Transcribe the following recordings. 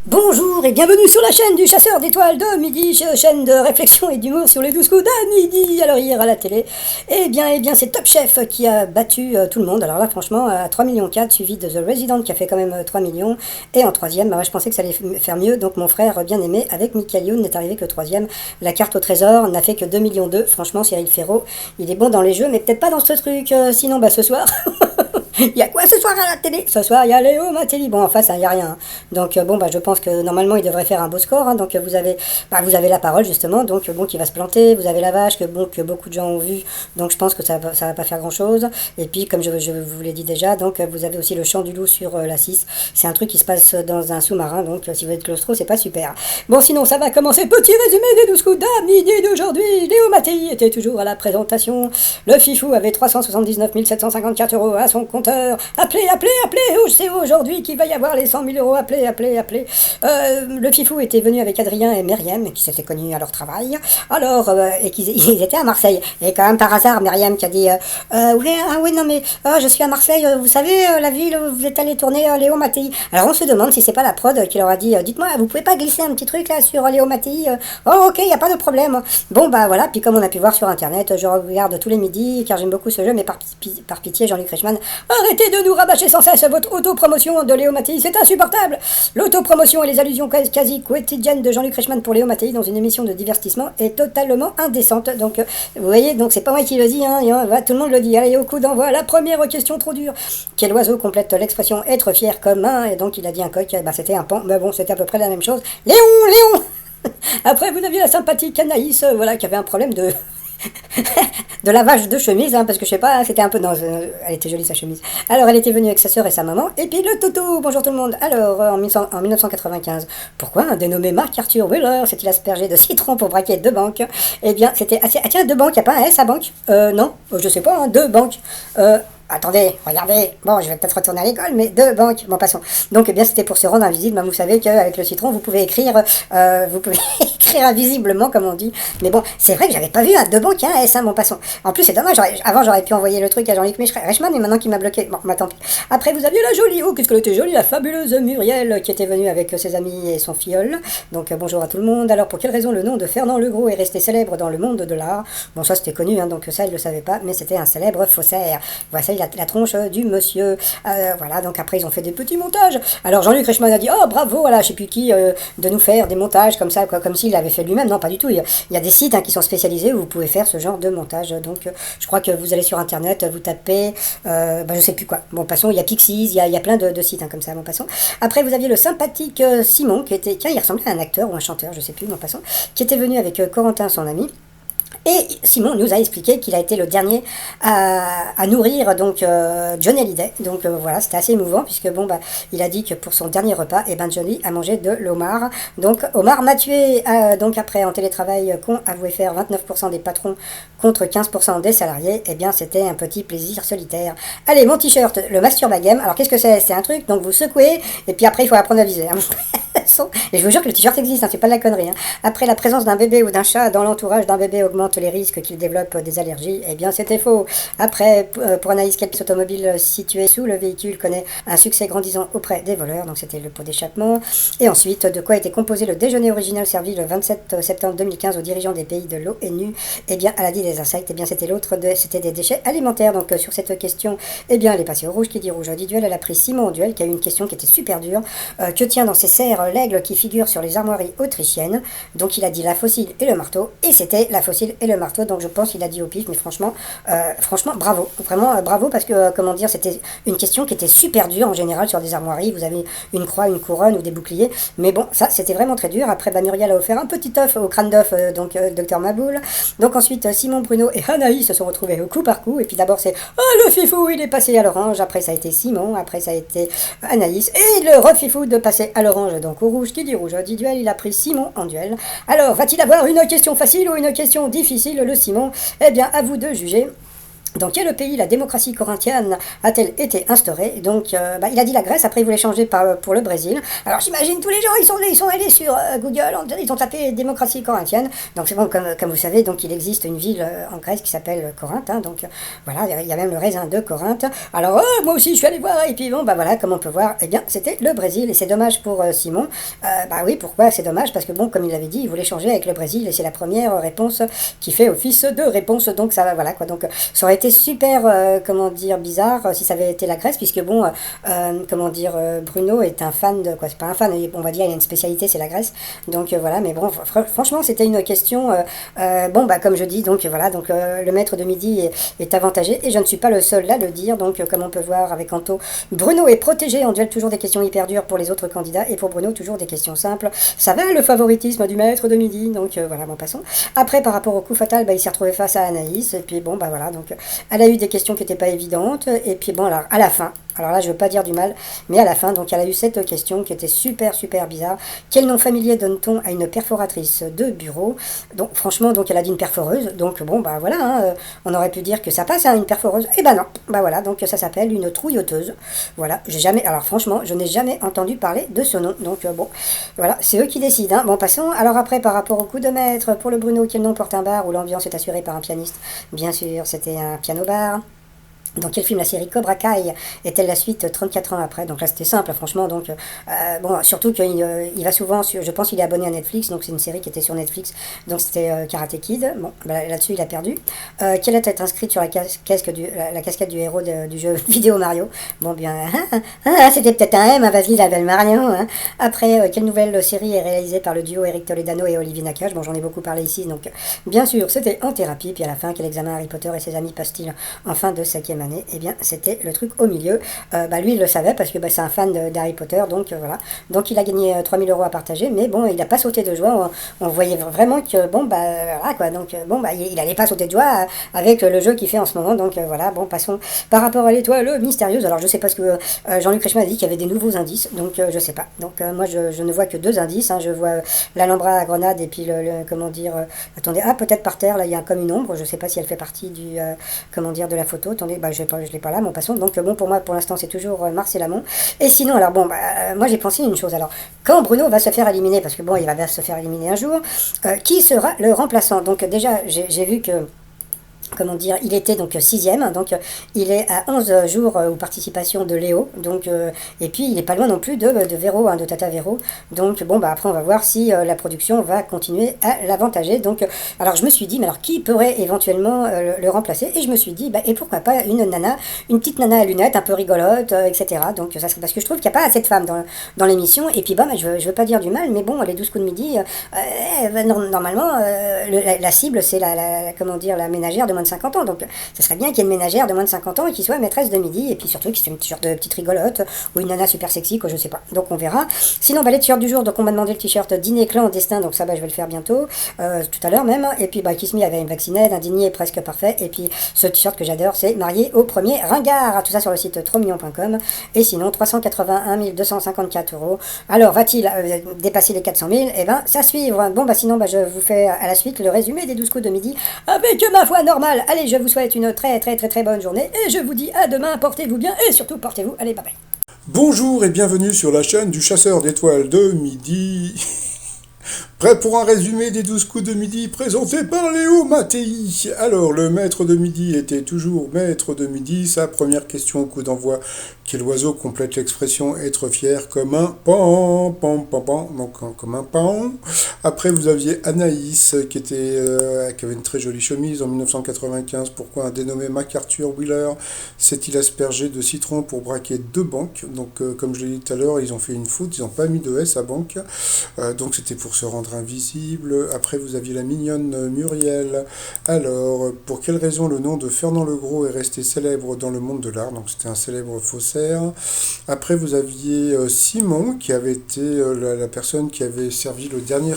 Bonjour et bienvenue sur la chaîne du chasseur d'étoiles de midi, chaîne de réflexion et d'humour sur les 12 coups à midi. Alors hier à la télé, eh bien c'est Top Chef qui a battu tout le monde. Alors là franchement à 3,4 millions, suivi de The Resident qui a fait quand même 3 millions. Et en troisième, je pensais que ça allait faire mieux, donc mon frère bien aimé avec Michael Youn n'est arrivé que troisième. La carte au trésor n'a fait que 2,2 millions. Franchement Cyril Ferraud, il est bon dans les jeux mais peut-être pas dans ce truc. Sinon ce soir... Il y a quoi ce soir à la télé? Ce soir, il y a Léo Mattei. Bon, en face, il n'y a rien. Donc, je pense que normalement, il devrait faire un beau score. Donc, vous avez la parole, justement. Donc, qui va se planter. Vous avez la vache, que beaucoup de gens ont vu. Donc, je pense que ça va pas faire grand-chose. Et puis, comme je vous l'ai dit déjà, donc, vous avez aussi le chant du loup sur la 6. C'est un truc qui se passe dans un sous-marin. Donc, si vous êtes claustro, c'est pas super. Bon, sinon, ça va commencer. Petit résumé des 12 coups d'à midi d'aujourd'hui. Léo Mattei était toujours à la présentation. Le Fifou avait 379 754 € à son compte. Appelez, c'est aujourd'hui qu'il va y avoir les 100 000 €, appelez. Le Fifou était venu avec Adrien et Myriam, qui s'étaient connus à leur travail, alors, et ils étaient à Marseille, et quand même par hasard, Myriam qui a dit, oui, non mais, je suis à Marseille, vous savez, la ville où vous êtes allé tourner Léo Mattei. Alors on se demande si c'est pas la prod qui leur a dit, dites-moi, vous pouvez pas glisser un petit truc là sur Léo Mattei? Oh ok, y a pas de problème. Bon voilà, puis comme on a pu voir sur internet, je regarde tous les midis, car j'aime beaucoup ce jeu, mais par pitié, Jean-Luc Reichmann, arrêtez de nous rabâcher sans cesse votre autopromotion de Léo Mattei, c'est insupportable. L'autopromotion et les allusions quasi quotidiennes de Jean-Luc Reichmann pour Léo Mattei dans une émission de divertissement est totalement indécente. Donc, vous voyez, donc c'est pas moi qui le dis, tout le monde le dit. Allez, au coup d'envoi, la première question trop dure. Quel oiseau complète l'expression être fier comme un? Et donc, il a dit un coq, c'était un pan, mais bon, c'était à peu près la même chose. Léon Après, vous aviez la sympathique Anaïs, qui avait un problème de... de lavage de chemise, parce que je sais pas, c'était un peu... Non, elle était jolie sa chemise. Alors, elle était venue avec sa sœur et sa maman, et puis le Toto, bonjour tout le monde. Alors, en 1995, pourquoi un dénommé Mark Arthur Wheeler s'est-il aspergé de citron pour braquer deux banques? Eh bien, c'était assez... Ah tiens, deux banques, y a pas un S à banque? Non, je sais pas, deux banques. Attendez, regardez, bon, je vais peut-être retourner à l'école, mais deux banques, bon, passons. Donc, c'était pour se rendre invisible, vous savez qu'avec le citron, vous pouvez écrire écrire invisiblement, comme on dit. Mais bon, c'est vrai que j'avais pas vu un deux banques, S, bon, passons. En plus, c'est dommage, avant, j'aurais pu envoyer le truc à Jean-Luc Reichmann, mais maintenant qu'il m'a bloqué, bon, tant pis. Après, vous aviez la jolie, qu'est-ce qu'elle était jolie, la fabuleuse Muriel, qui était venue avec ses amis et son filleul. Donc, bonjour à tout le monde. Alors, pour quelle raison le nom de Fernand Legros est resté célèbre dans le monde de l'art? Bon, ça, c'était connu, donc ça, il le savait pas, mais c'était un célèbre faussaire. Voilà, la tronche du monsieur. Voilà, donc après ils ont fait des petits montages. Alors Jean-Luc Reichmann a dit, oh bravo, voilà, je sais plus qui, de nous faire des montages comme ça, comme s'il l'avait fait lui-même. Non, pas du tout. Il y a des sites qui sont spécialisés où vous pouvez faire ce genre de montage. Donc je crois que vous allez sur internet, vous tapez, je sais plus quoi. Bon, passons, il y a Pixies, il y a plein de sites comme ça. Bon, passons. Après vous aviez le sympathique Simon qui était, tiens, il ressemblait à un acteur ou un chanteur, je sais plus, bon, passons, qui était venu avec Corentin, son ami. Et Simon nous a expliqué qu'il a été le dernier à nourrir donc Johnny Hallyday. Donc voilà, c'était assez émouvant puisque il a dit que pour son dernier repas, Johnny a mangé de l'homard. Donc Omar m'a tué. Donc après en télétravail, qu'on avouait faire 29% des patrons contre 15% des salariés. Eh bien c'était un petit plaisir solitaire. Allez, mon t-shirt, le Masturbagame. Alors qu'est-ce que c'est? C'est un truc, donc vous secouez et puis après il faut apprendre à viser. Et je vous jure que le t-shirt existe, c'est pas de la connerie. Après la présence d'un bébé ou d'un chat dans l'entourage d'un bébé augmente les risques qu'il développe des allergies, eh bien c'était faux. Après, pour Anaïs, quelle pièce automobile située sous le véhicule connaît un succès grandissant auprès des voleurs, donc c'était le pot d'échappement. Et ensuite, de quoi était composé le déjeuner original servi le 27 septembre 2015 aux dirigeants des pays de l'ONU? Eh bien, à la dit des insectes, eh bien c'était c'était des déchets alimentaires. Donc sur cette question, eh bien elle est passée au rouge. Qui dit rouge dit duel, elle a pris Simon Duel qui a eu une question qui était super dure. Que tient dans ses serres l'aigle qui figure sur les armoiries autrichiennes? Donc il a dit la fossile et le marteau, et c'était la fossile et le marteau, donc je pense qu'il a dit au pif, mais franchement bravo, vraiment bravo, parce que c'était une question qui était super dure en général sur des armoiries. Vous avez une croix, une couronne ou des boucliers, mais bon, ça c'était vraiment très dur. Après, Muriel a offert un petit œuf au crâne d'œuf, donc Docteur Maboul. Donc ensuite, Simon, Bruno et Anaïs se sont retrouvés au coup par coup, et puis d'abord c'est le Fifou, il est passé à l'orange. Après ça a été Simon, après ça a été Anaïs, et le refifou de passer à l'orange, donc au rouge. Qui dit rouge dit duel, il a pris Simon en duel. Alors, va-t-il avoir une question facile ou une question difficile, le Simon? Eh bien, à vous de juger. Dans quel pays la démocratie corinthienne a-t-elle été instaurée? Donc, il a dit la Grèce, après il voulait changer pour le Brésil. Alors j'imagine tous les gens, ils sont allés sur Google, ils ont tapé démocratie corinthienne. Donc c'est bon, comme vous savez, donc il existe une ville en Grèce qui s'appelle Corinthe. Hein, donc voilà, il y a même le raisin de Corinthe. Alors moi aussi je suis allé voir, et puis bon, voilà, comme on peut voir, eh bien c'était le Brésil. Et c'est dommage pour Simon. Oui, pourquoi c'est dommage? Parce que bon, comme il l'avait dit, il voulait changer avec le Brésil, et c'est la première réponse qui fait office de réponse. Donc ça va, voilà quoi. Donc ça aurait été super, comment dire, bizarre si ça avait été la Grèce, puisque bon, comment dire, Bruno est un fan de quoi, c'est pas un fan, on va dire, il a une spécialité, c'est la Grèce. Donc voilà, mais bon, franchement, c'était une question, comme je dis, donc voilà, donc le maître de midi est avantagé, et je ne suis pas le seul à le dire. Donc comme on peut voir avec Anto, Bruno est protégé en duel, toujours des questions hyper dures pour les autres candidats, et pour Bruno, toujours des questions simples. Ça va, le favoritisme du maître de midi. Donc voilà, bon, passons. Après, par rapport au coup fatal, il s'est retrouvé face à Anaïs, et puis bon, voilà, donc elle a eu des questions qui n'étaient pas évidentes, et puis bon, alors à la fin, alors là je veux pas dire du mal, mais à la fin, donc elle a eu cette question qui était super bizarre. Quel nom familier donne-t-on à une perforatrice de bureau? Donc franchement, donc elle a dit une perforeuse, donc bon, voilà, hein, on aurait pu dire que ça passe à une perforeuse, et non, voilà, donc ça s'appelle une trouilloteuse. Voilà, alors franchement, je n'ai jamais entendu parler de ce nom, donc bon, voilà, c'est eux qui décident, hein. Bon, passons. Alors après, par rapport au coup de maître, pour le Bruno, quel nom porte un bar où l'ambiance est assurée par un pianiste? Bien sûr, c'était un piano-bar. Dans quel film la série Cobra Kai est-elle la suite 34 ans après? Donc là c'était simple, franchement. Donc surtout qu'il il va souvent sur, je pense qu'il est abonné à Netflix, donc c'est une série qui était sur Netflix, donc c'était Karate Kid. Bon, là-dessus il a perdu. Quelle est inscrite sur la casquette du héros du jeu vidéo Mario? Bon, bien, c'était peut-être un M, vas-y, la belle Mario. Hein. Après, quelle nouvelle série est réalisée par le duo Eric Toledano et Olivier Nakache? Bon, j'en ai beaucoup parlé ici, donc bien sûr c'était En Thérapie. Puis à la fin, quel examen Harry Potter et ses amis passent-ils en fin de 5e année? Eh bien c'était le truc au milieu. Lui il le savait parce que c'est un fan d'Harry Potter, donc voilà, donc il a gagné 3000 € à partager, mais bon, il n'a pas sauté de joie. On voyait vraiment que voilà quoi, donc il allait pas sauter de joie avec le jeu qu'il fait en ce moment. Donc voilà, bon, passons. Par rapport à l'étoile mystérieuse, alors je sais pas ce que Jean-Luc Reichmann a dit, qu'il y avait des nouveaux indices, donc je sais pas. Donc moi je ne vois que 2 indices, hein. Je vois l'Alhambra à Grenade, et puis comment dire, attendez, peut-être par terre, là il y a comme une ombre, je sais pas si elle fait partie du comment dire, de la photo. Attendez, je l'ai pas là, mon passant. Donc bon, pour moi, pour l'instant, c'est toujours Marcel Lamont. Et sinon, alors bon, moi j'ai pensé une chose. Alors, quand Bruno va se faire éliminer, parce que bon, il va se faire éliminer un jour, qui sera le remplaçant? Donc déjà, j'ai vu que, comment dire, il était donc 6e, donc il est à 11 jours aux participations de Léo, donc et puis il est pas loin non plus de Véro, hein, de Tata Véro. Donc bon, après on va voir si la production va continuer à l'avantager. Donc alors je me suis dit, mais alors qui pourrait éventuellement le remplacer? Et je me suis dit, et pourquoi pas une petite nana à lunettes un peu rigolote, etc. Donc ça serait, parce que je trouve qu'il n'y a pas assez de femmes dans l'émission. Et puis je veux pas dire du mal, mais bon, les 12 coups de midi, normalement la cible c'est comment dire, la ménagère de moins de 50 ans, donc ça serait bien qu'il y ait une ménagère de moins de 50 ans et qui soit maîtresse de midi, et puis surtout qu'il soit une t-shirt de petite rigolote, ou une nana super sexy, quoi, je sais pas, donc on verra. Sinon, les t-shirts du jour, donc on m'a demandé le t-shirt dîner clandestin, donc ça je vais le faire bientôt, tout à l'heure même. Et puis Kiss Me avait une vaccinette, un dîner presque parfait, et puis ce t-shirt que j'adore, c'est marié au premier ringard, tout ça sur le site trosmignon.com. Et sinon 381 254 €. Alors va-t-il dépasser les 400 000? Eh ben ça suivre. Bon, sinon je vous fais à la suite le résumé des 12 coups de midi avec ma voix normale. Allez, je vous souhaite une très bonne journée, et je vous dis à demain. Portez-vous bien, et surtout portez-vous. Allez, bye bye. Bonjour et bienvenue sur la chaîne du chasseur d'étoiles de midi. Prêt pour un résumé des 12 coups de midi présenté par Léo Mattei. Alors, le maître de midi était toujours maître de midi. Sa première question au coup d'envoi: quel oiseau complète l'expression être fier comme un pan, donc comme un pan. Après, vous aviez Anaïs qui avait une très jolie chemise en 1995. Pourquoi un dénommé MacArthur Wheeler s'est-il aspergé de citron pour braquer 2 banques? Donc, comme je l'ai dit tout à l'heure, ils ont fait une faute, ils n'ont pas mis de S à banque. Donc, c'était pour se rendre invisible. Après, vous aviez la mignonne Muriel. Alors, pour quelle raison le nom de Fernand Legros est resté célèbre dans le monde de l'art? Donc, c'était un célèbre faussaire. Après, vous aviez Simon, qui avait été la personne qui avait servi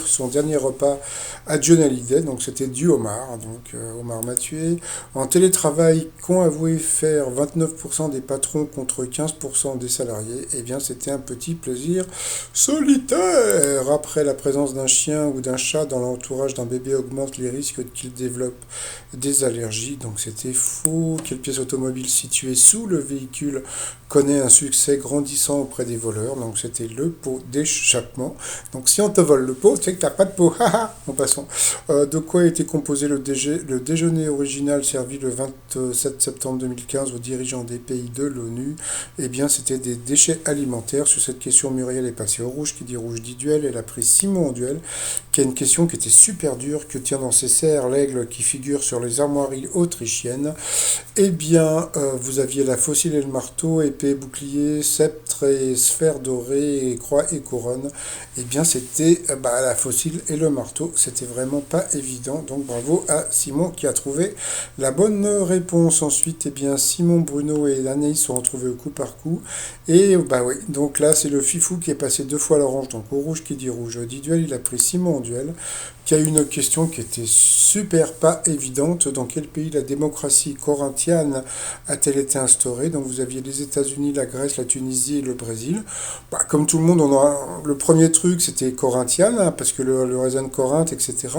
son dernier repas à John Hallyday. Donc, c'était du homard. Donc, Omar m'a tué. En télétravail, qu'ont avoué faire 29% des patrons contre 15% des salariés? Eh bien, c'était un petit plaisir solitaire. Après la présence d'un chien chien ou d'un chat dans l'entourage d'un bébé augmente les risques qu'il développe des allergies. Donc c'était faux. Quelle pièce automobile située sous le véhicule connaît un succès grandissant auprès des voleurs? Donc c'était le pot d'échappement. Donc si on te vole le pot, c'est que t'as pas de pot. Haha. Bon, passons. De quoi a été composé le déjeuner original servi le 27 septembre 2015 aux dirigeants des pays de l'ONU? Eh bien, c'était des déchets alimentaires. Sur cette question, Muriel est passée au rouge. Qui dit rouge dit duel. Elle a pris Simon en duel, qui a une question qui était super dure. Que tient dans ses serres l'aigle qui figure sur les armoiries autrichiennes? Eh bien, vous aviez la fossile et le marteau, épée, bouclier, sceptre et sphère dorée, et croix et couronne. Eh bien, c'était la fossile et le marteau. C'était vraiment pas évident. Donc, bravo à Simon qui a trouvé la bonne réponse. Ensuite, eh bien, Simon, Bruno et Anaïs sont retrouvés au coup par coup. Et bah oui, donc là, c'est le Fifou qui est passé deux fois à l'orange. Donc, au rouge qui dit rouge dit duel. Il a pris Simon en duel, qui a eu une question qui était super pas évidente. Dans quel pays la démocratie corinthienne a-t-elle été instaurée? Donc vous aviez les États-Unis, la Grèce, la Tunisie et le Brésil. Comme tout le monde, le premier truc c'était corinthienne, hein, parce que le raisin de Corinthe, etc.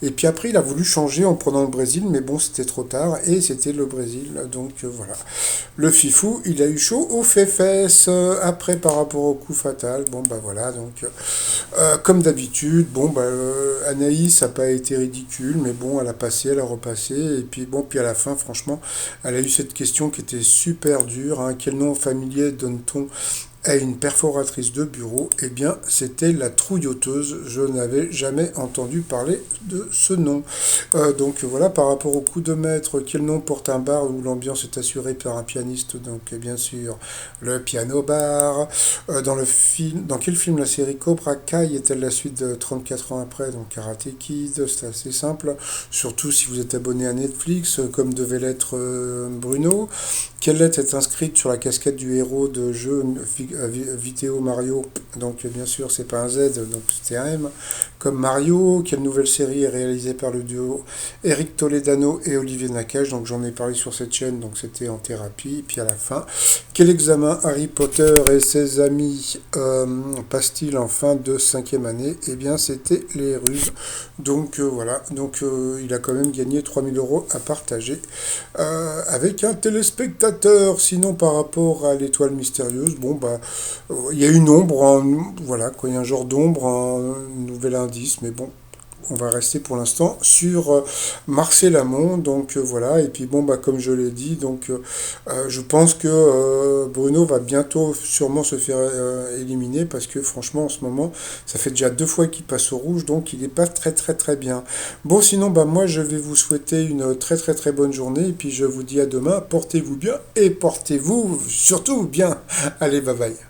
Et puis après il a voulu changer en prenant le Brésil, mais bon c'était trop tard et c'était le Brésil. Donc voilà. Le Fifou, il a eu chaud aux fesses. Après par rapport au coup fatal, bon bah voilà, donc comme d'habitude, bon bah Anaïs, ça n'a pas été ridicule, mais bon, elle a passé, elle a repassé, et puis bon, puis à la fin, franchement, elle a eu cette question qui était super dure, hein. Quel nom familier donne-t-on à une perforatrice de bureau? Eh bien, c'était la trouilloteuse. Je n'avais jamais entendu parler de ce nom. Donc voilà, par rapport au coup de maître, quel nom porte un bar où l'ambiance est assurée par un pianiste? Donc bien sûr, le piano bar. Dans quel film la série Cobra Kai est-elle la suite de 34 ans après? Donc Karate Kid, c'est assez simple. Surtout si vous êtes abonné à Netflix, comme devait l'être Bruno. Quelle lettre est inscrite sur la casquette du héros de jeu vidéo Mario? Donc bien sûr c'est pas un Z, donc c'était un M. Comme Mario. Quelle nouvelle série est réalisée par le duo Eric Toledano et Olivier Nakache? Donc j'en ai parlé sur cette chaîne, donc c'était en thérapie. Et puis à la fin, quel examen Harry Potter et ses amis passent-ils en fin de 5e année? Eh bien c'était les ruses. Donc voilà, donc il a quand même gagné 3000 € à partager avec un téléspectateur. Sinon par rapport à l'étoile mystérieuse, bon bah il y a une ombre, voilà quoi, il y a un genre d'ombre, un nouvel indice, mais bon, on va rester pour l'instant sur Marcel Amont, donc voilà, et puis bon bah comme je l'ai dit, donc je pense que Bruno va bientôt sûrement se faire éliminer, parce que franchement en ce moment ça fait déjà 2 fois qu'il passe au rouge, donc il n'est pas très très très bien. Bon sinon bah moi je vais vous souhaiter une très très très bonne journée, et puis je vous dis à demain, portez-vous bien et portez-vous surtout bien. Allez, bye bye.